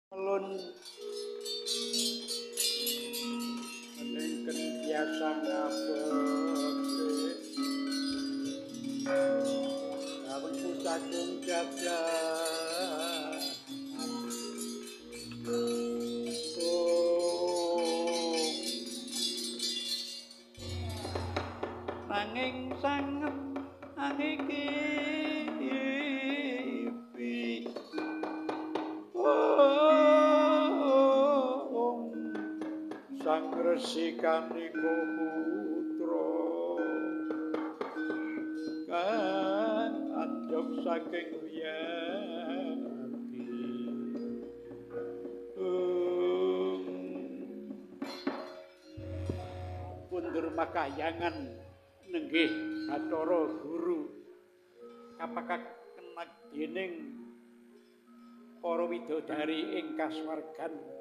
Alun menengken biasa ngabekti kawengku saking jajan nanging sanget angiki sang resikanika putra kang anjog saking wiyadi pundur makahyangan nenggih Bathara Guru apakah kenak dening para widodari ing kasuwargan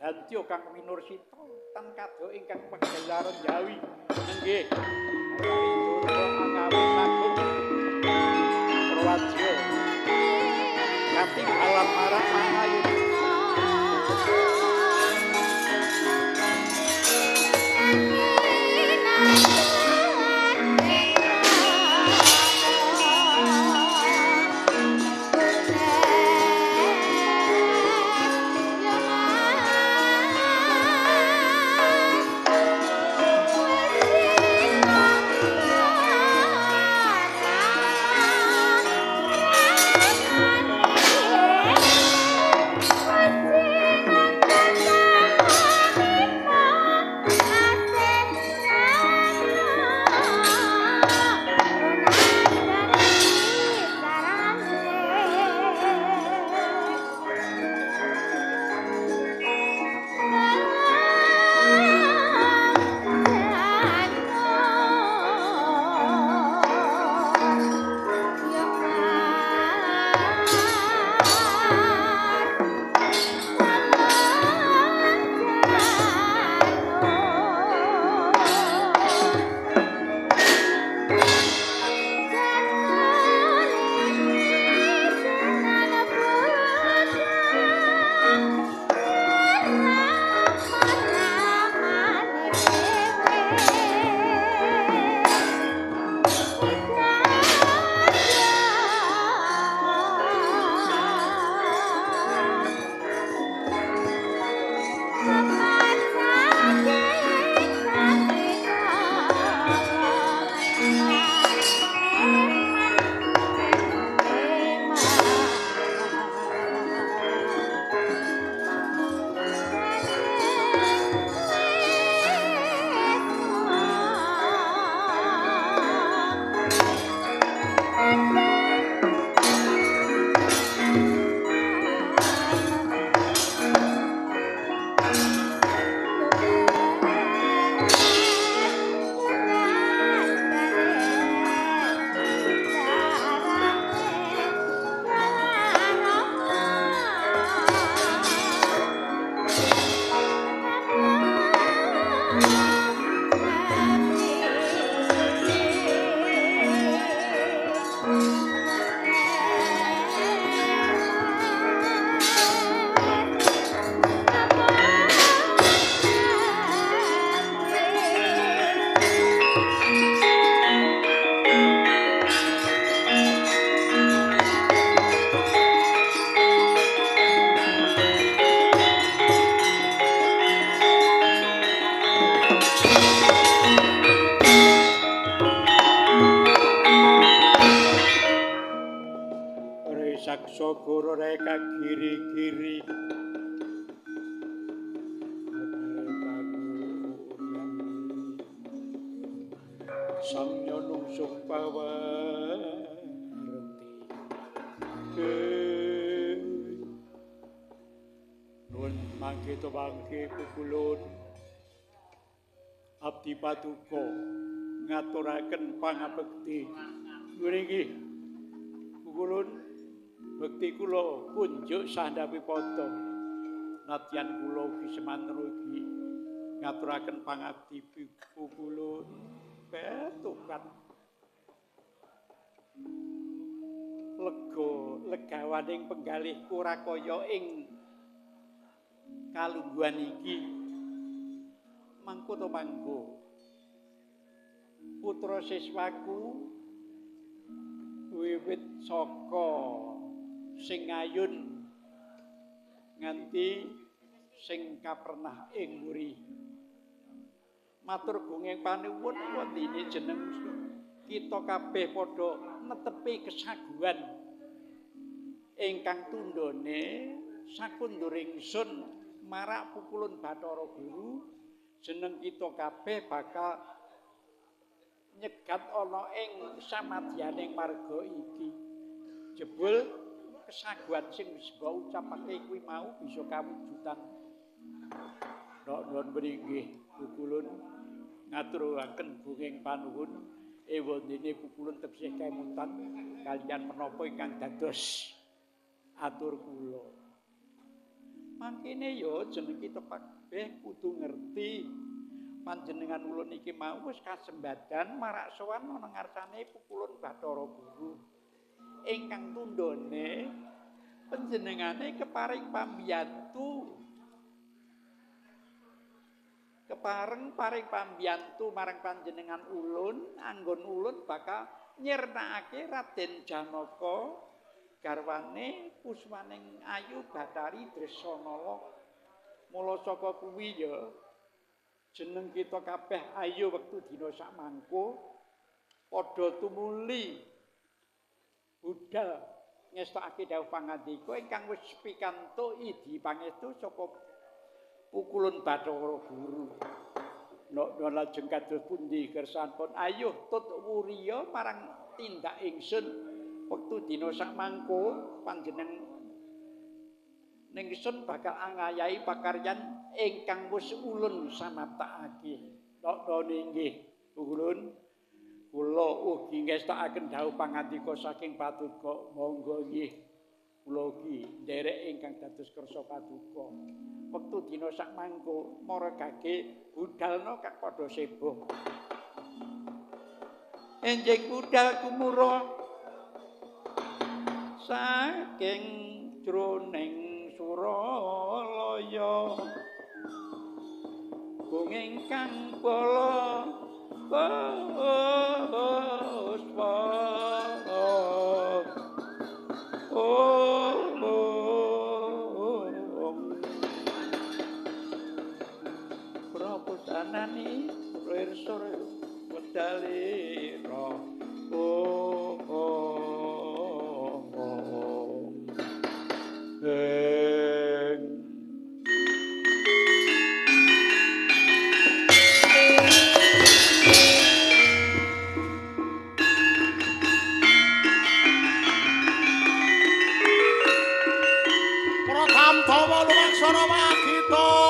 Dantya kang winursita tan kadha ingkang pagelaran Jawi nenggih angawin Purwadya kating alam marang mangayu Saksagara reka giri-giri sang nunungsung pawarti nun mangke to bangke kukulun abdi paduka ngaturaken pangabekti nggih kukulun bekti kula kunjuk sandhapipata nadyan kula ugi semanten ugi ngaturaken pangabdi kula betukan legawaning penggalih kurakaya ing kalungguhan iki mangko to mangko putra siswaku wiwit saka sing ayun nganti sing kapernah ing muri matur gunging panuwun wondene jeneng kita kabeh padha netepi kesaguhan ingkang tundhone sakunduring sun marak pukulun Bathara Guru jeneng kita kabeh bakal nyegat ana ing samadyaning marga iki jebul kesaguhan sing wis mbok ucapake kuwi mau bisa kawujudan nuwun mriki pukulun ngaturaken gunging panuwun ewondene pukulun teksih kemutan kalian menapa ingkang dados atur kula mangkene ya jeneng kita kabeh kudu ngerti panjenengan ulun iki mau wis kasembadan marak sowan ana ngarsane pukulun Bathara Guru ingkang tundhone panjenengane keparing pambiyantu paring pambiyantu marang panjenengan ulun anggon ulun bakal nyernakake Raden Janaka garwane Puswaning Ayu Bathari Dresanala mula saka kuwi ya jeneng kita kabeh ayo wektu dina sak mangko padha tumuli budal ngestokake dawuh pangandika ingkang wis pikantuk idi pangestu saka pukulun Bathara Guru nek lajeng kados pundi kersanipun ayo tut wuriya marang tindak ingsun wektu dina sak mangko panjeneng ningsun bakal angayahi pakaryan ingkang wis ulun samaptakake. Tok nggih, ulun kula ugi ngestakaken dawuh pangandika saking Paduka. Monggo nggih kula ugi nderek ingkang dados kersa Paduka. Wektu dina sak mangko maragake budalna kang padha sebo. Enjing budal kumura saking jroning Suralaya gunging kang bala puspa prapusanani rirsa wedalira Pratamtama lumaksana kita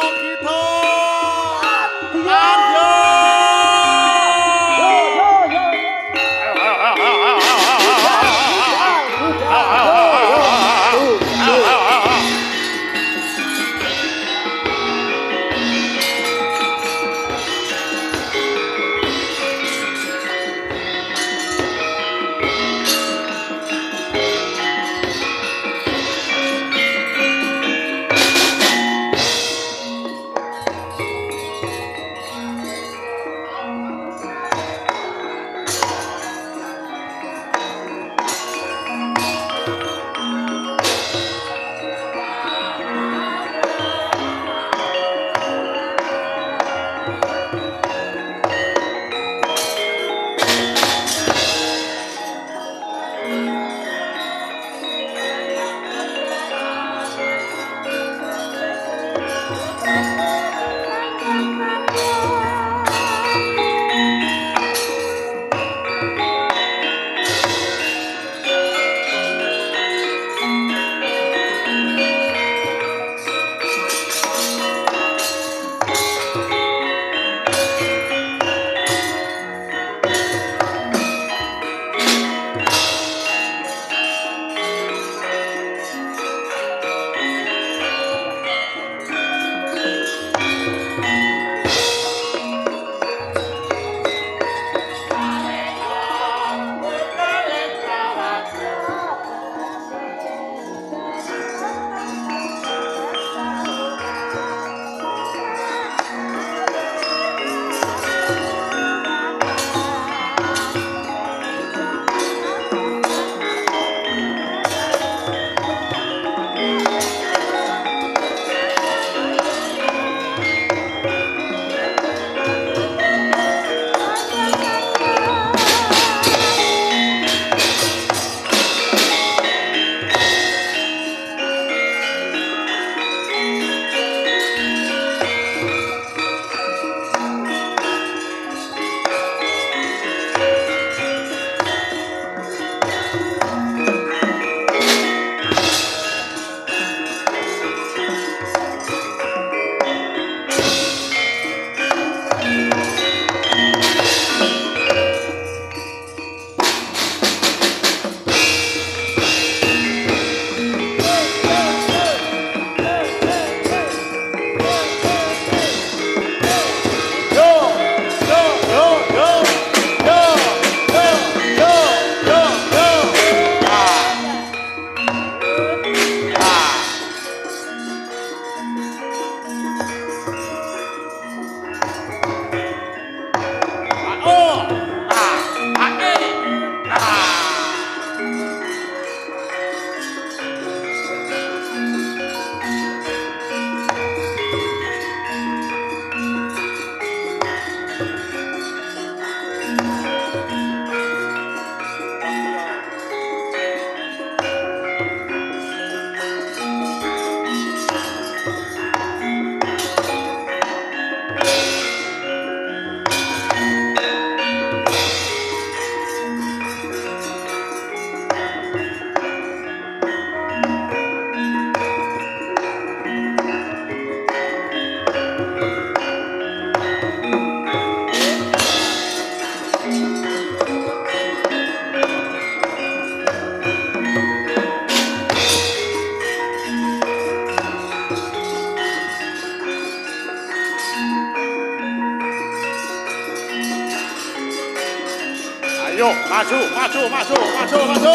Yo, maju, maju, maju, maju, maju.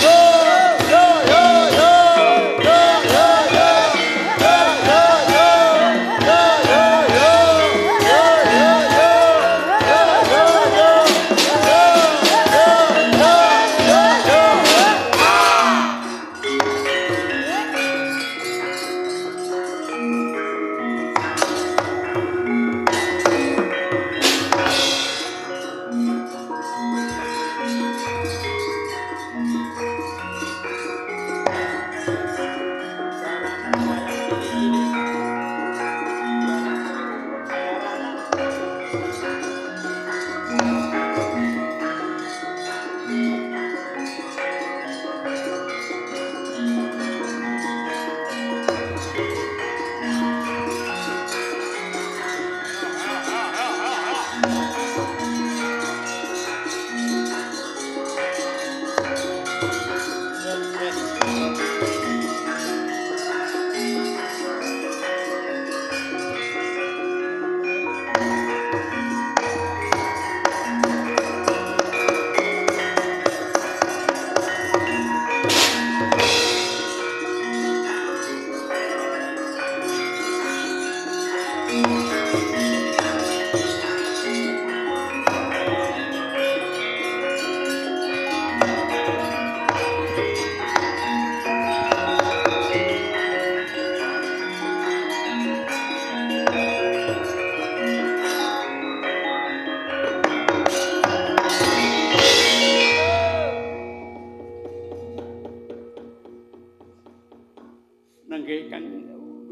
Yo, yo, yo, yo. Yo, yo, yo. Yo, yo, yo. Yo, yo, yo. Yo, yo, yo. Yo, yo, yo.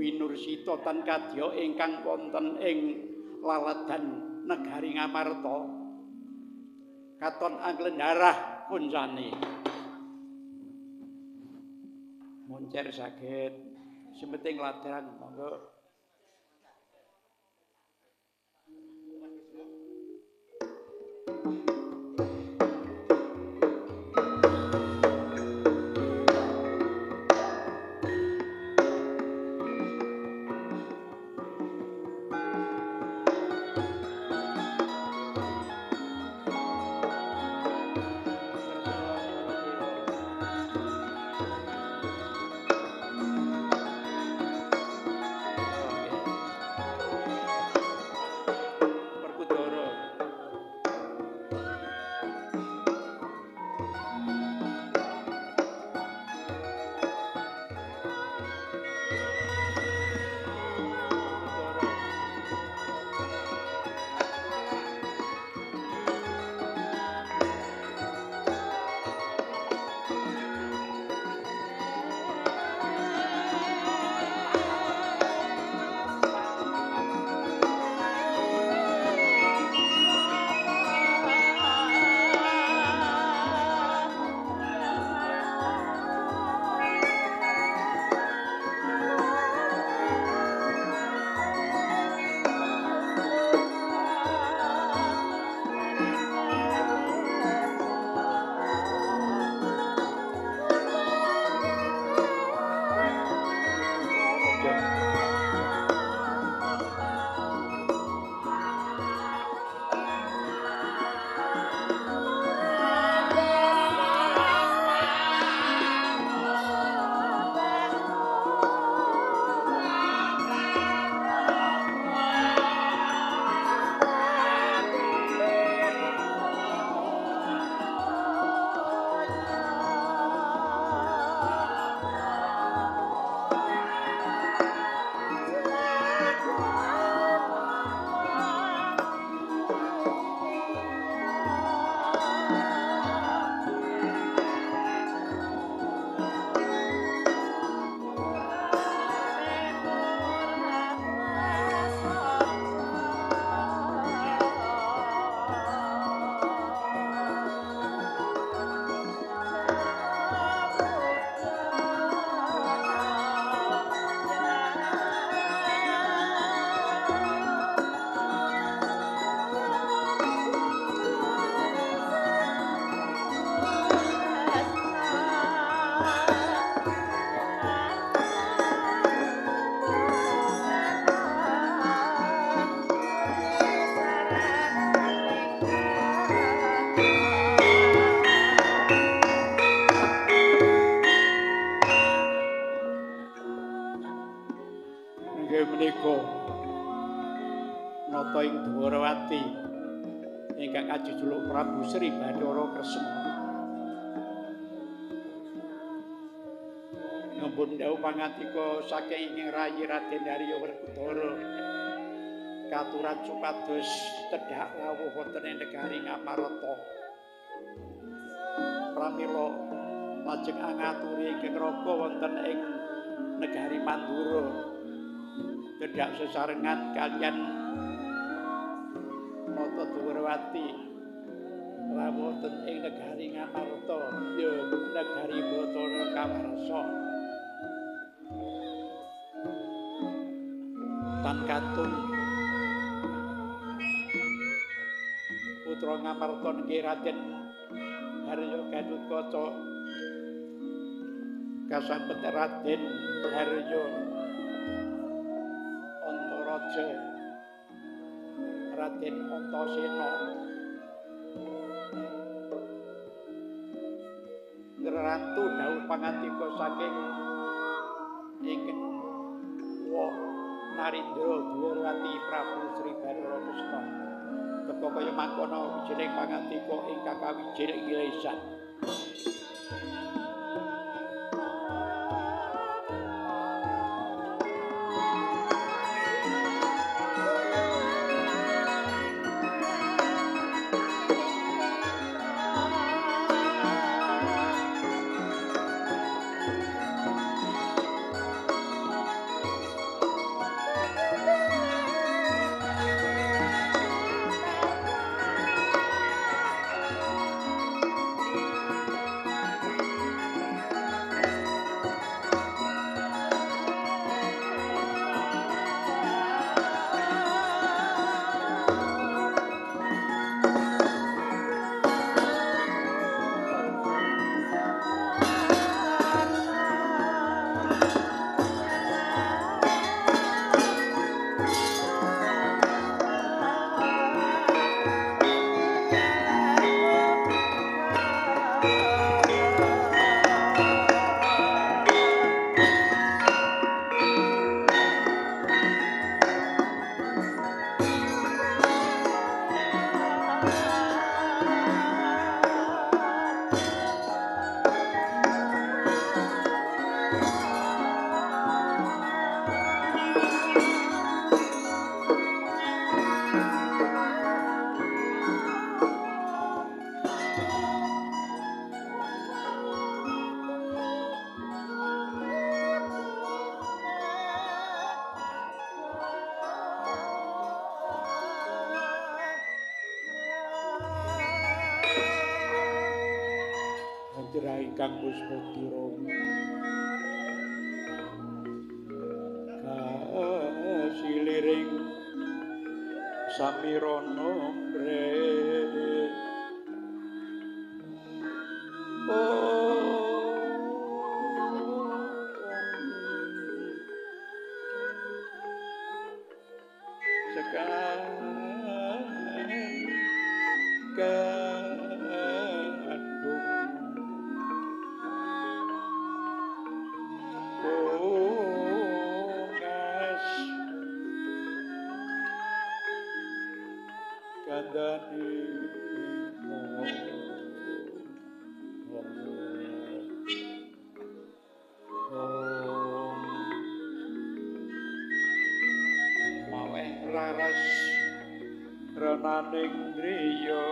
Winursita tan kadya ingkang wonten ing laladan negari Ngamarta katon anglendarah kuncane moncer saged semeting ladan monggo. inggih menika nata ing Dwarawati ingkang kajujuluk Prabu Sri Bathara Kresna. Ngampun dawuh pangantika saking ing rayi Raden Harya Werkudara katuran supados tedhak rawuh wonten ing negari Ngamarta. Pramila lajeng angaturi kekraka wonten ing negari Mandura. Tedhak sesarengan kaliyan Nata Dwarawati rawuh wonten ing negari Ngamarta ya negari Batara Kawarsa. Tan Katun putra Ngamarta nggih Raden Harya Gatotkaca kasambet Raden Harya Antaraja Raden Antasena ngrantu dawuh pangantika saking ingkang Narendra Dwarawati Prabu Sri Bathara Kresna teka kaya mangkono wijining pangantika ingkang kawijil ngilesan. Jera ingkang Puspatira kasiliring samirana mre raras renaning griya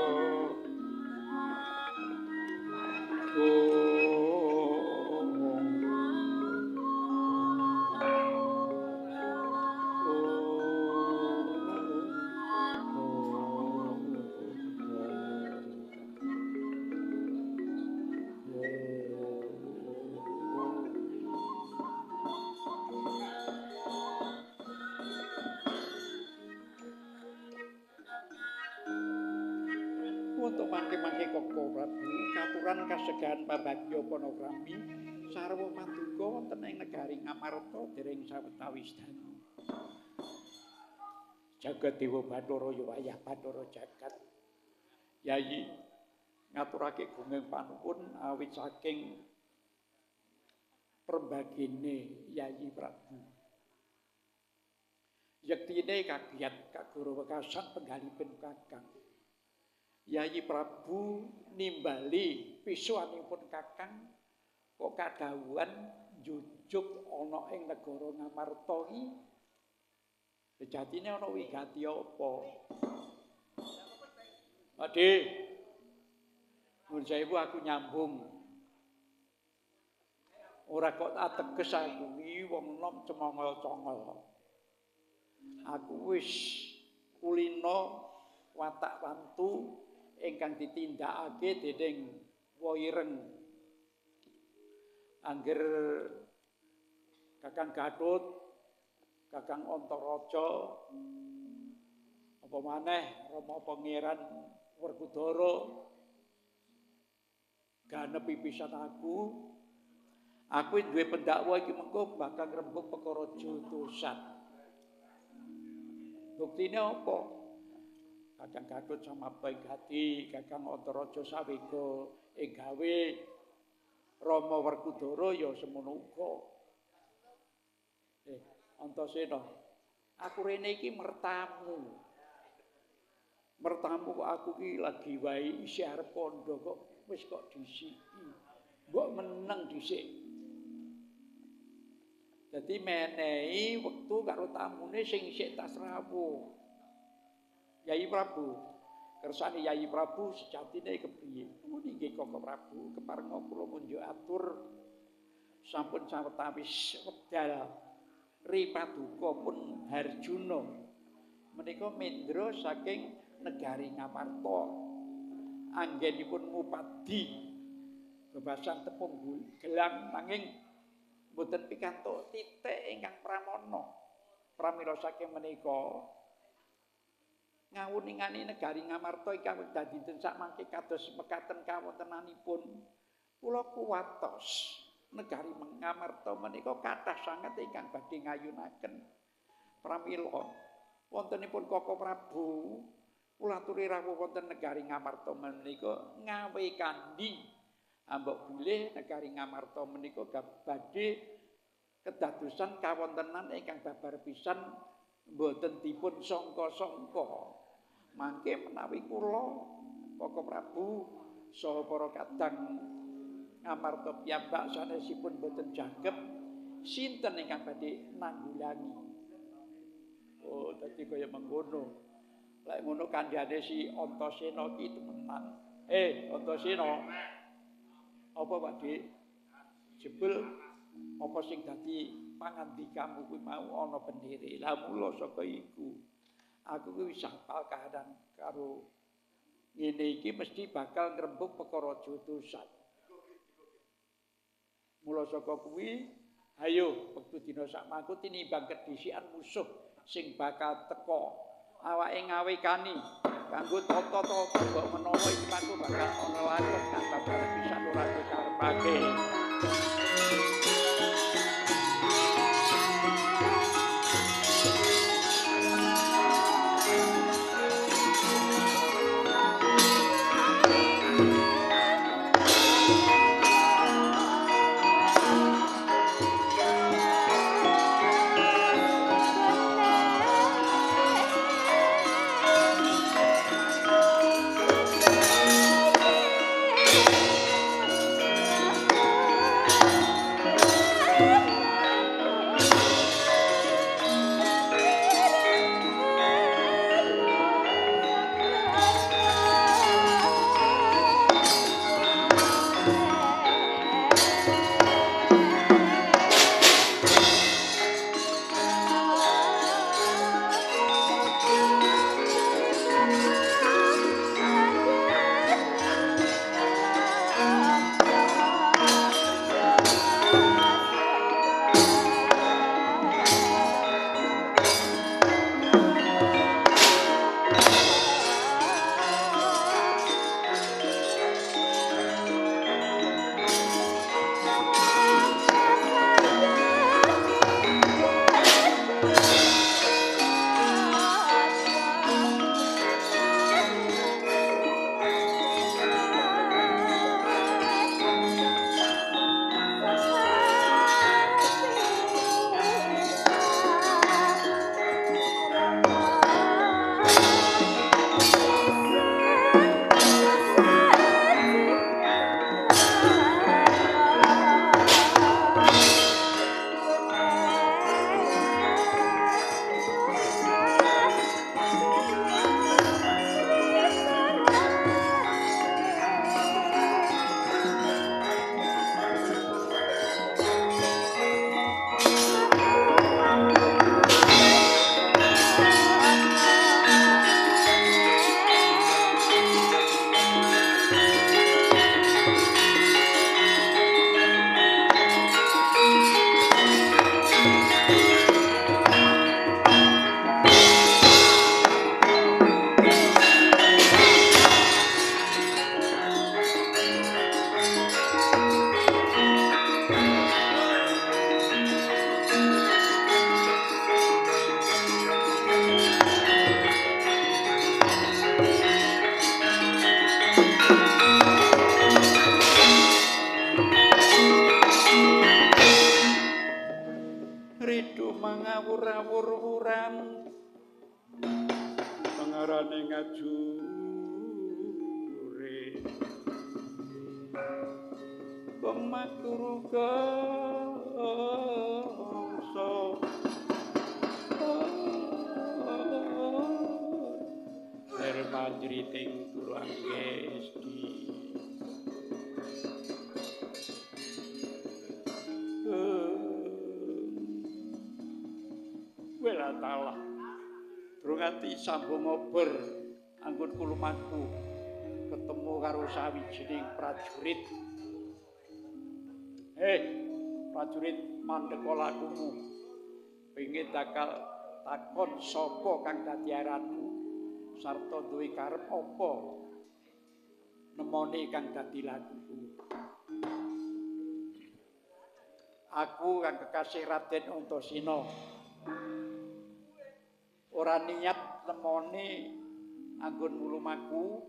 untuk mangke-mangke Koko Prabu katuran kasegahan pabagya panagrami sarwa paduka wonten ing negari Ngamarta dereng sawetawis danu. Jagat Dewa Bathara ya wayah Bathara jagat. Yayi ngaturake gunging panuwun awit saking perbagine Yayi Prabu. yektine kagiat kaguru wekasan penggalipun Kakang. Yayi Prabu nimbali pisuwanipun Kakang kok kadhawuhan jujuk ana ing negara Ngamarta iki. Sejatine ana wigati apa? Ade. Nuwun sewu aku nyambung. Ora kok ateges aku iki wong nom cemongol-congol. Aku wis kulino watak wantu ingkang ditindakake dening Waireng. Angger Kakang Gatut, Kakang Antaraja, apa maneh Rama Pangeran Werkudara ganepi pisan aku duwe pendakwa iki mengko bakal ngrembug perkara jutusan. Buktine apa? Kakang Gatut sama Baigati, Kakang Antaraja sawega gawe Rama Werkudara ya semono uga. Antasena, aku rene iki mertamu. Mertamu kok aku iki lagi wae isih arep kandha kok wis kok disiki. Mbok meneng dhisik. Dadi menehi wektu karo tamune sing isih tas rawuh. Yayi Prabu, kersane Yayi Prabu sejatine kepriye? Muni nggih Kakang Prabu, keparenga kula munjuk atur sampun sawetawis wekdal Ripaduka pun Harjuna menika mendra saking negari Ngamarta. Anggenipun ngupadi bebasan tepung gelang nanging boten pikantuk titik ingkang pramana. Pramila saking menika ngawuningani negari Ngamarta ingkang dadi sak mangke kados mekaten kawontenanipun kula kuwatos negari Ngamarta menika kathah sanget ingkang badhe ngayunaken. Pramila wontenipun Kaka Prabu kula aturi rawuh wonten negari Ngamarta menika ngawe kandi ambek bilih negari Ngamarta menika badhe kedadosan kawontenan ingkang babar pisan mboten dipun sangka-sangka. Mangke menawi kula Kaka Prabu saha para kadang Ngamarta piyambak sanesipun boten jagep sinten ingkang badhe nanggulangi. Oh, dadi kaya mengkono. Lek ngono kandhane si Antasena ki temenan. Antasena. Apa Pak Dik? Jebul apa sing dadi pangandikamu kuwi mau ana pendire. Lah mula saka iku aku kuwi wis hafal kahanan karo ngene iki mesti bakal ngrembug perkara jutusan. Mula saka kuwi ayo wektu dina sakmangku tinimbang kedhisikan musuh sing bakal teka awake ngawekani kanggo tata-tata mbok menawa iki aku bakal ana lakon kang babar pisan ora dikarepake. Oh ngawur-wuran pengarane ngajure pematuru gongso Panjriting tulang gesti wela talah durung ati sambung ngober anggon kulumanku ketemu karo sawijining prajurit prajurit mandeka lakumu pengin takal takon sapa kang dadi aranmu sarta duwe karep apa nemoni kang dadi lakuku. Aku kang kekasih Raden Antasena ora niat nemoni anggon ngulumaku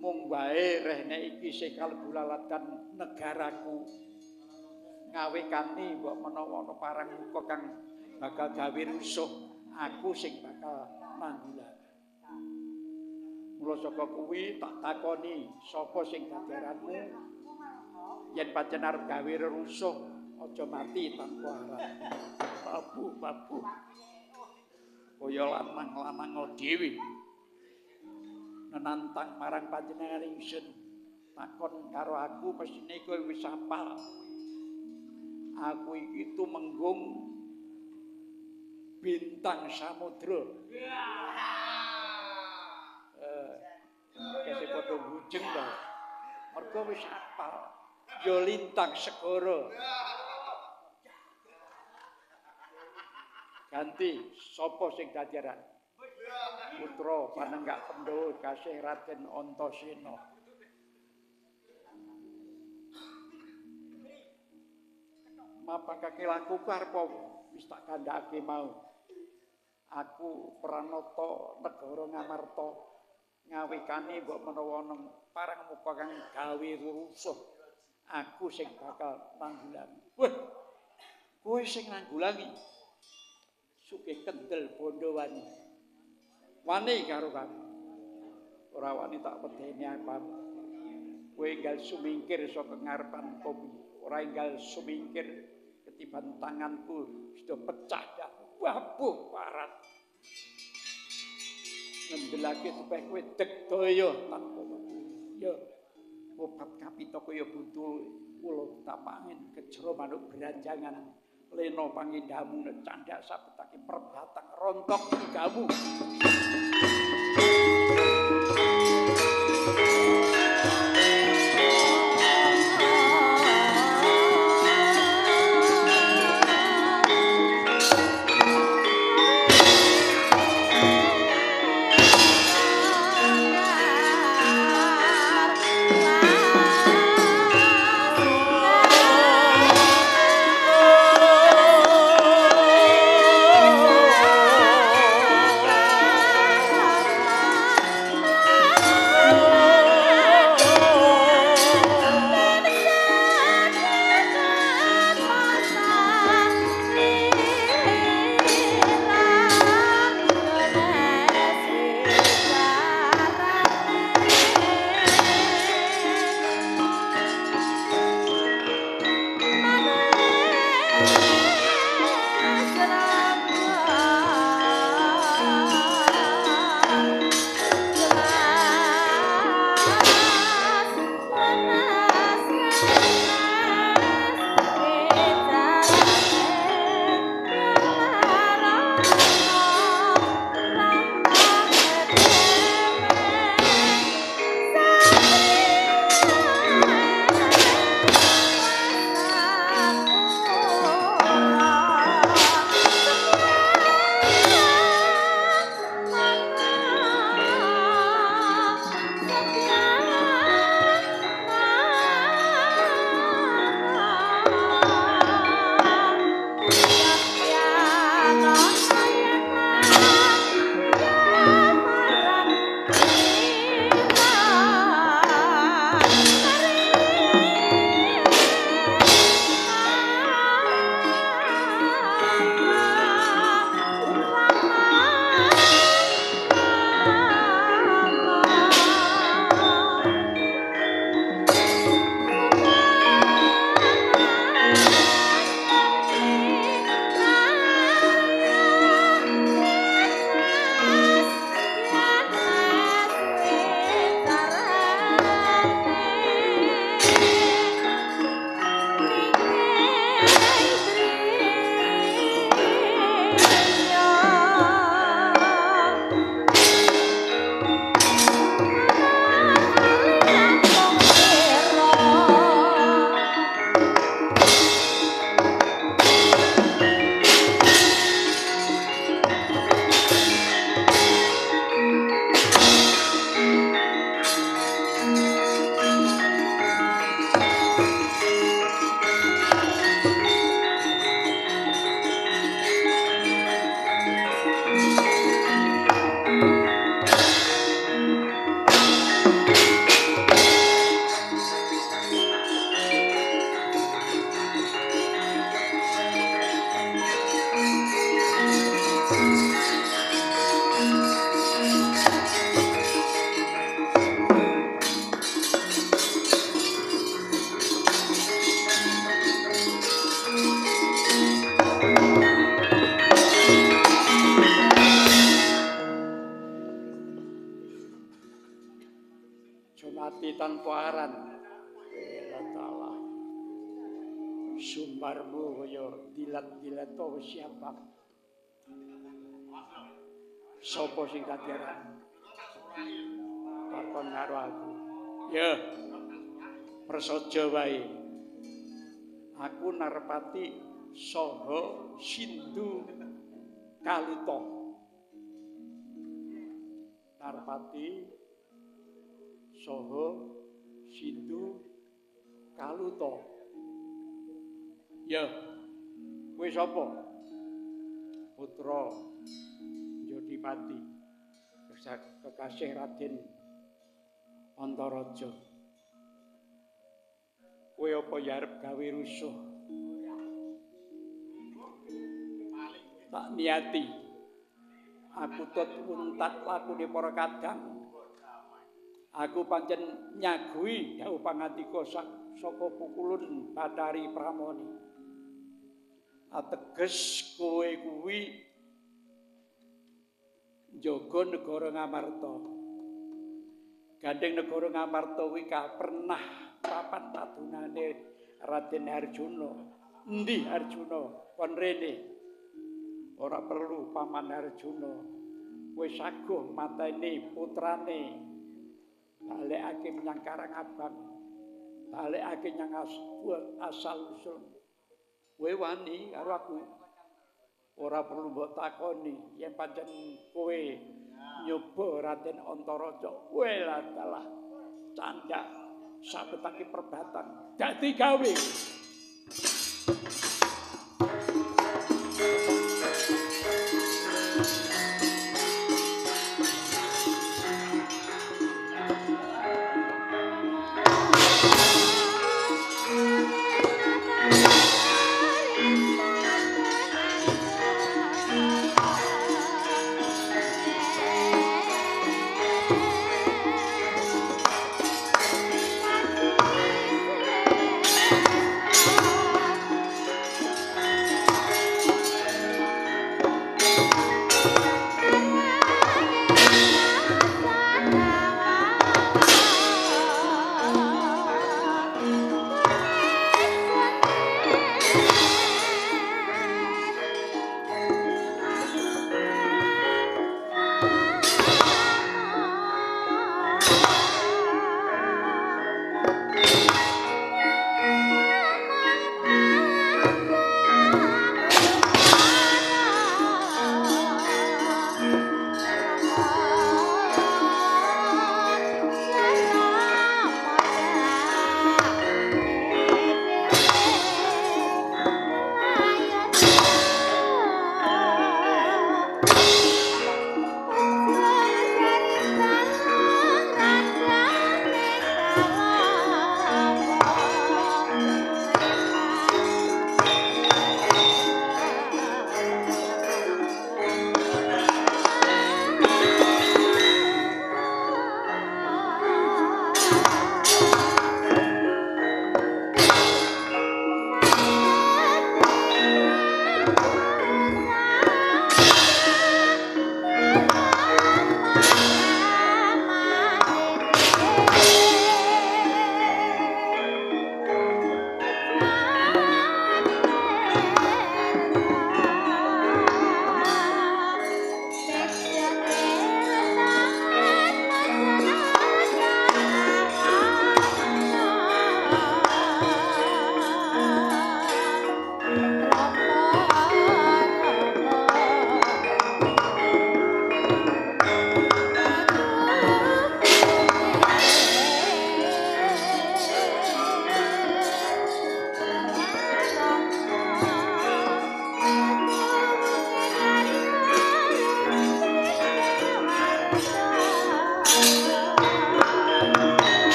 mung wae rehne iki sing kalebu lalatan negaraku ngawekani mbok menawa ana parang muka kang bakal gawe rusuh aku sing bakal nanggulangi. Mula saka kuwi tak takoni sapa sing dadi aranmu yen pancen arep gawe rusuh aja mati tanpa aran. Babu kaya lanang-lanang dhewe nenantang marang panjenengan ingsun takon karo aku mesine kowe wis hafal aku iki tumenggung bintang samudra. Kasih padha bujeng to. Mergo wis apal. Ya lintang segara. Ganti sapa sing dadi aran? Putra panenggak Pandhawa kasih Raden Antasena. Mapakake lakuku arep wis tak kandhake mau. Aku Pranata negara Ngamarta ngawekane mbok menawa nang parang muka kang gawe rusuh aku sing bakal nanggulangi. Wah, kowe sing nanggulangi. Sugih kendel bondo wani. Wani karo kamu. Ora wani tak wedeni apa. Kowe enggal sumingkir saka ngarepan kopi. Ora enggal sumingkir ketiban tanganku sudah pecah dah. Wabuh parat. Ngendelake supaya kowe degdaya tanpa ya obat kapita kaya buntul kula tapangin kejero manuk beranjangan lena pangindahmu candak sabetake perbatang rontok tigamu. Gusti tanpa aran. Ta'ala. Sumbarmu kaya dilat-dilat to siapa. Sopo sing dadi aran? Takon karo aku. Ya. Prasaja wae. Aku Narpati saha Sindu Kaluta. Narpati saha Sindu Kaluta. Ya. Kowe sapa? Putra Jodipati. Kekasih Raden Antaraja. Kowe apa ya arep gawe rusuh? Tak niati. Aku tut untat lakune para kadang. Aku pancen nyagui dawuh pangandika saka pukulun Bathari Pramoni. Ateges kowe kuwi njaga negara Ngamarta. Gandeng negara Ngamarta kuwi pernah papan padunane Raden Harjuna. Endi Harjuna? Kon rene. Ora perlu Paman Harjuna. Kowe saguh mateni putrane. Balekake menyang Karangabang. Balekake nyang asal usul. Kowe wani karo aku. Ora perlu mbok takoni yen pancen kowe nyoba Raden Antaraja. Kowe lah candak sabetake perbatan. Dadi gawe.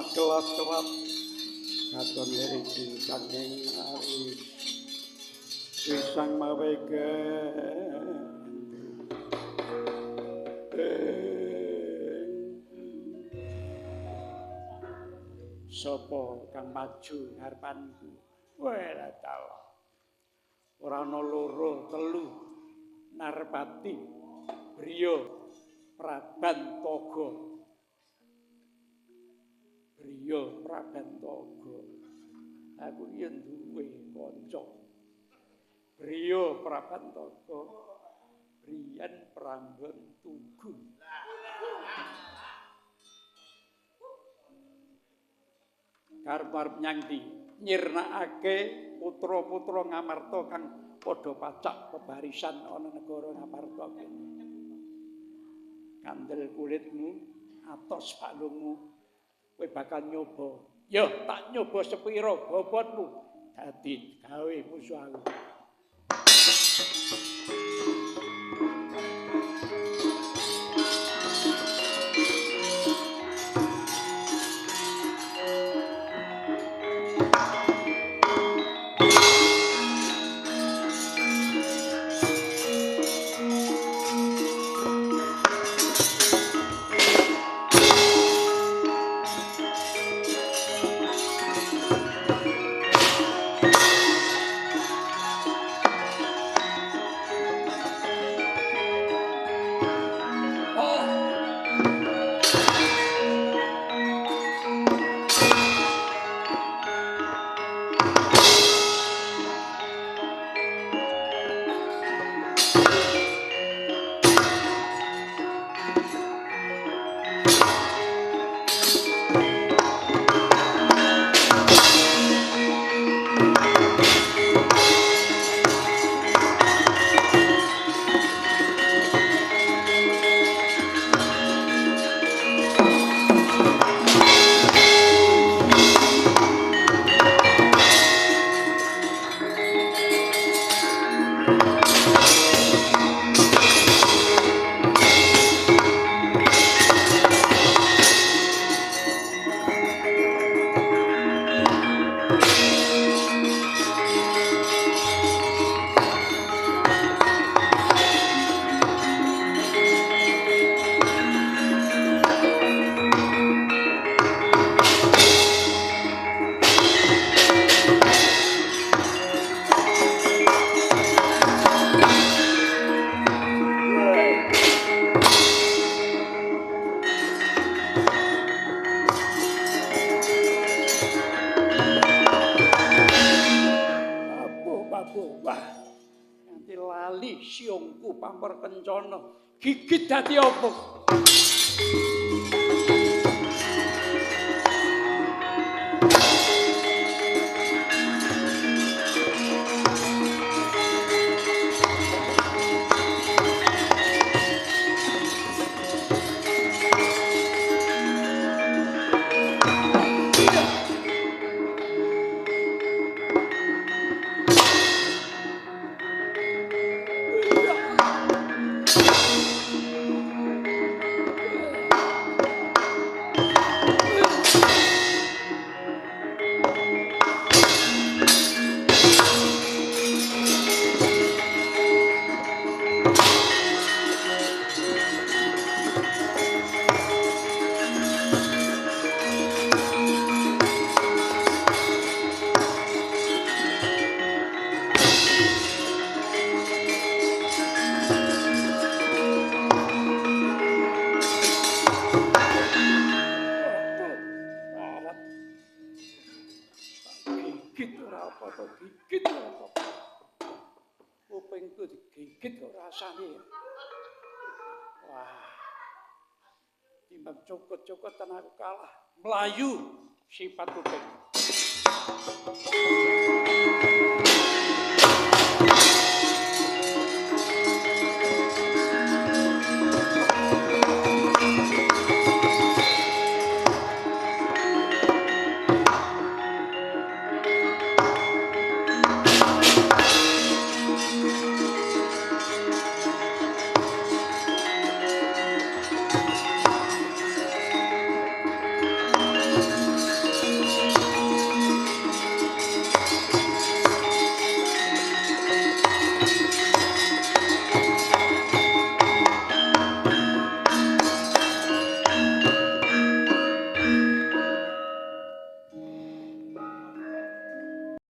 kelap-kelap katon lirik saking ari pisang mawege Sapa kang maju ngarepanku? Wala tau. Ora ana loro, telu. Narpati, Briya, Prabantaga. Briya Prabantaga. Aku iki duwe kanca. Briya Prabantaga. Briyan Prambon Tugu. Karep nyang ndi? Nyirnakake putra-putra Ngamarta kang padha pacak bebarisan ana negara Ngamarta kene. Kandel kulitmu, atos balungmu, kowe bakal nyoba. Ya, tak nyoba sepira bobotmu. Dadi gawe musuh aku. Pampar kencana gigit dadi apa? Cokot-cokotan aku kalah. Melayu sifat kuping.